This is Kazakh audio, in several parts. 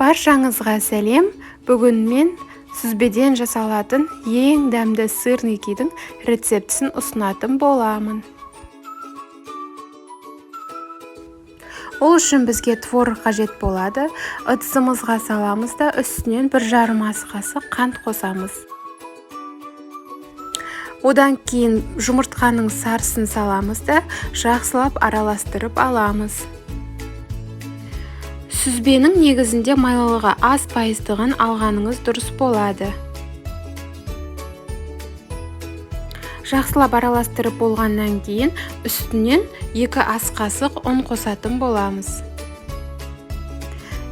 Баршаңызға сәлем. Бүгін мен сүзбеден жасалатын ең дәмді сырникидің рецептісін ұсынатын боламын. Ол үшін бізге творог қажет болады. Ыдысымызға саламыз да үстінен 1,5 ас қасық қант қосамыз. Одан кейін жұмыртқаның сарысын саламыз да жақсылап араластырып аламыз. Сүзбенің негізінде майлылығы аз пайыздығын алғаныңыз дұрыс болады. Жақсылап араластырып болғаннан кейін үстінен 2 ас қасық ұн қосатын боламыз.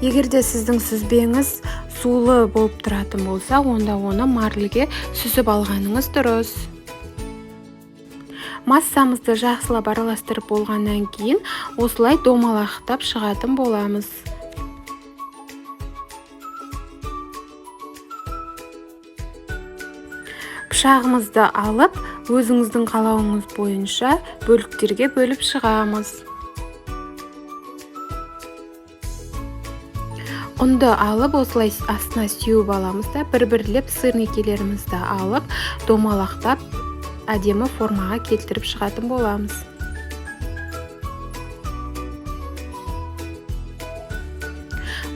Егерде сіздің сүзбеңіз сулы болып тұратын болса, онда оны марлеге сүзіп алғаныңыз дұрыс. Массамызды жақсылап араластырып болғаннан кейін осылай домалақтап шығатын боламыз. Пышағымызды алып, өзіңіздің қалауыңыз бойынша бөліктерге бөліп шығамыз. Ұнды алып, осылай астына сеуіп аламыз да, бір-бірлеп сырникилерімізді алып, домалақтап, әдемі формаға келтіріп шығатын боламыз.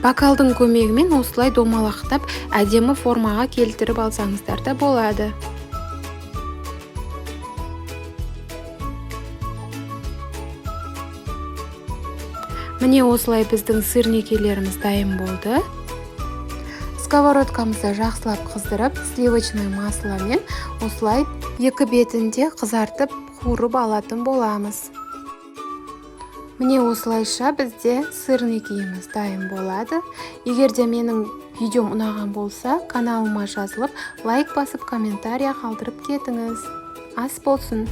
Бокалдың көмегімен осылай домалақтап, әдемі формаға келтіріп алсаңыздар да болады. Міне осылай біздің сырникилеріміз дайын болды. Сковородкамызды жақсылап қыздырып, сливочный масломен осылай екі бетінде қызартып, қуырып алатын боламыз. Міне осылайша бізде сырникиіміз дайын болады. Егерде менің видеом ұнаған болса, каналыма жазылып, лайк басып, комментария қалдырып кетіңіз. Ас болсын!